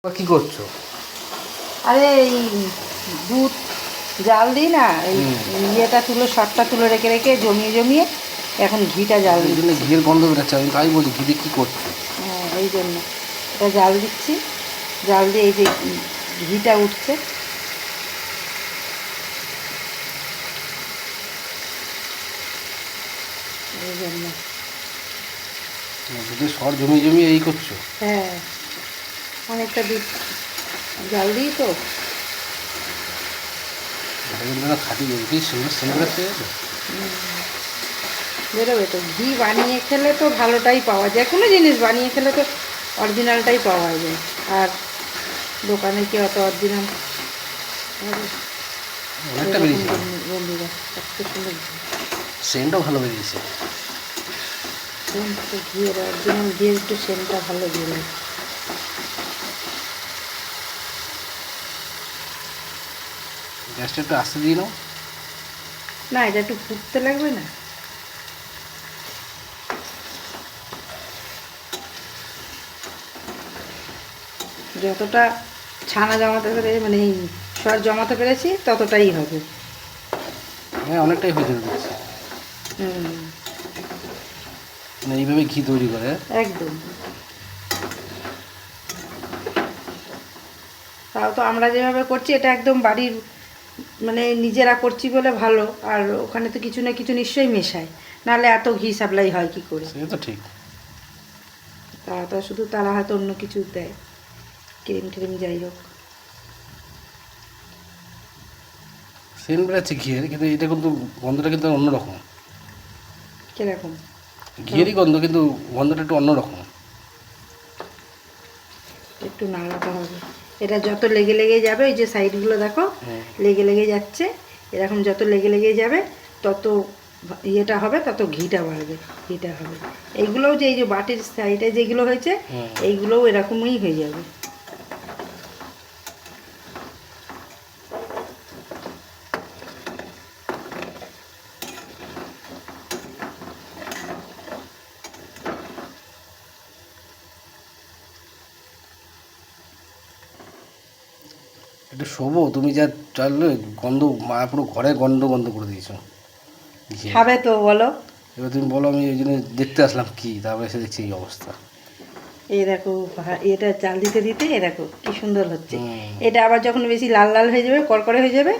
কি করছো? আরে এই দুধ জাল দিই না, এই ইয়েটা তুলে সরটা তুলে রেখে রেখে জমিয়ে জমিয়ে এখন ঘিটা জাল এই জন্য দিচ্ছি। ঘিয়ের গন্ধ বেরোচ্ছে, আমি তাই বলি ঘি দিয়ে কী করছো? হ্যাঁ, এই জন্য এটা জাল দিচ্ছি। জাল দিয়ে এই যে ঘিটা উঠছে, এই জন্য। দুধের সর জমিয়ে জমিয়ে এই করছো? হ্যাঁ, অনেকটা দুধ জাল দিই তো। খাটি কি সুন্দর সেন্ট বেরোচ্ছে গেছে। বেরোবে তো, ঘি বানিয়ে খেলে তো ভালোটাই পাওয়া যায়, কোনো জিনিস বানিয়ে খেলে তো অরিজিনালটাই পাওয়া যায়। আর দোকানে কি অত অরিজিনাল? অনেকটা বেরিয়েছে, বন্ধুরা এত সুন্দর সেন্টও ভালো বেরিয়েছে। সেন্ট তো ঘিয়ের, অরিজিনাল ঘিয়ের একটু সেন্টটা ভালো বেরোয়। গ্যাসটা একটু আস্তে দিয়ে নাও। না, এটা একটু ফুটতে লাগবে না? যতটা ছানা জমাতে পেরে, মানে এই সর জমাতে পেরেছি ততটাই হবে। হ্যাঁ, অনেকটাই হয়ে যাবে দেখছি। মানে এইভাবে ঘি তৈরি করে একদম। তাও তো আমরা যেভাবে করছি এটা একদম বাড়ির, মানে নিজেরা করছি বলে ভালো। আর ওখানে তো কিছু না কিছু নিশ্চয়ই মেশায়, নাহলে এত ঘি সাপ্লাই হয় কি করে? সে তো ঠিক। তারা তো শুধু, তারা হয়তো অন্য কিছু দেয়, ক্রিম ট্রিম যাই হোক। সেন্ট বেরোচ্ছে ঘিয়ের, কিন্তু এটা কিন্তু গন্ধটা কিন্তু অন্যরকম। কিরকম? ঘিয়েরই গন্ধ, কিন্তু গন্ধটা একটু অন্যরকম। একটু নাড়াতে হবে। এটা যত লেগে লেগে যাবে, ওই যে সাইডগুলো দেখো লেগে লেগে যাচ্ছে, এরকম যত লেগে লেগে যাবে তত ইয়েটা হবে, তত ঘিটা বাড়বে, ঘিটা হবে। এইগুলোও যে এই যে বাটির সাইডে যেগুলো হয়েছে, এইগুলোও এরকমই হয়ে যাবে। একটু শোবো, তুমি যা চাইলে গন্ধ পুরো ঘরে গন্ধ গন্ধ করে দিয়েছো ঘিয়ে। খাবে তো বলো? এবার তুমি বলো, আমি ওই জন্য দেখতে আসলাম কি, তারপরে এসে দেখছি এই অবস্থা। এই দেখো, এটা চাল দিতে দিতে এ দেখো কি সুন্দর হচ্ছে। এটা আবার যখন বেশি লাল লাল হয়ে যাবে, কড়কড়ে হয়ে যাবে,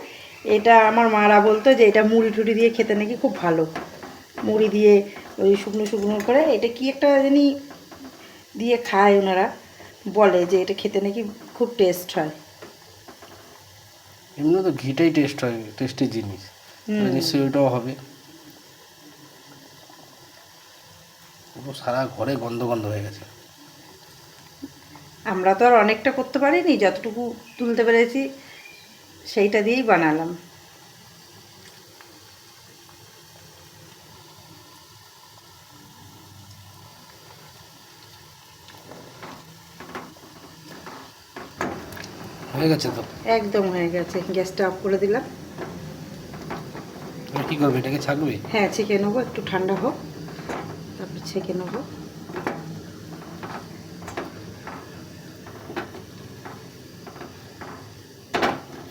এটা আমার মারা বলতো যে এটা মুড়ি টুড়ি দিয়ে খেতে নাকি খুব ভালো। মুড়ি দিয়ে ওই শুকনো শুকনো করে, এটা কি একটা জানি দিয়ে খায় ওনারা, বলে যে এটা খেতে নাকি খুব টেস্ট হয়। এমনি তো ঘিটাই টেস্ট হয়, টেস্টি জিনিস, তাহলে নিশ্চয়ই ওইটাও হবে। পুরো সারা ঘরে গন্ধ গন্ধ হয়ে গেছে। আমরা তো আর অনেকটা করতে পারিনি, যতটুকু তুলতে পেরেছি সেইটা দিয়েই বানালাম। হয়ে গেছে তো? একদম হয়ে গেছে, গ্যাসটা অফ করে দিলাম। তুমি কী করবে, এটাকে ছাকবে? হ্যাঁ, ছেঁকে নেবো, একটু ঠান্ডা হোক, তারপর ছেঁকে নেবো।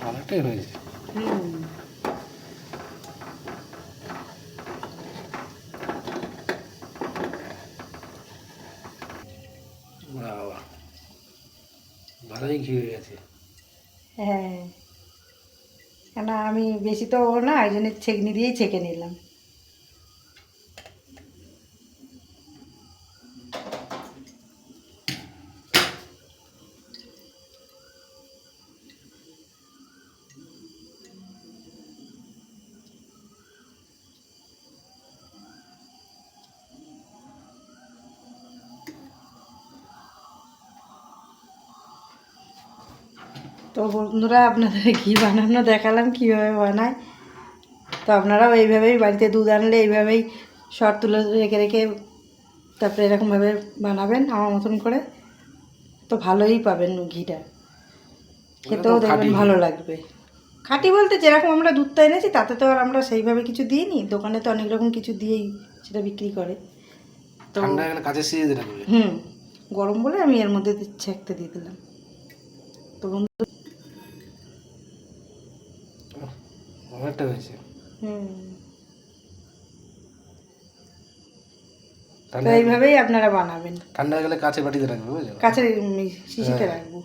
অনেকটাই হয়েছে। হুম, বাবা, ভালোই ঘি হয়ে গেছে। হ্যাঁ, কেন আমি বেশি তো না, এই জন্য ছেঁকনি দিয়েই ছেঁকে নিলাম। তো বন্ধুরা, আপনাদের ঘি বানানো দেখালাম কীভাবে বানায়। তো আপনারাও এইভাবেই বাড়িতে দুধ আনলে এইভাবেই সর তুলে রেখে রেখে তারপরে এরকমভাবে বানাবেন আমার মতন করে, তো ভালোই পাবেন ঘিটা, খেতেও দেখবেন ভালো লাগবে। খাঁটি বলতে যেরকম আমরা দুধটা এনেছি তাতে তো আর আমরা সেইভাবে কিছু দিইনি, দোকানে তো অনেক রকম কিছু দিয়েই সেটা বিক্রি করে। তো ঠান্ডা হয়ে গেলে কাঁচের সিজে দিতে লাগবে। গরম বলে আমি এর মধ্যে ছেঁকতে দিয়ে দিলাম। তো বন্ধু অনেকটা হয়েছে। হুম, তো ঠান্ডা এইভাবেই আপনারা বানাবেন। ঠান্ডা হয়ে গেলে কাছে বাটিতে রাখবে বুঝলো। কাছের শিশিতে রাখবো।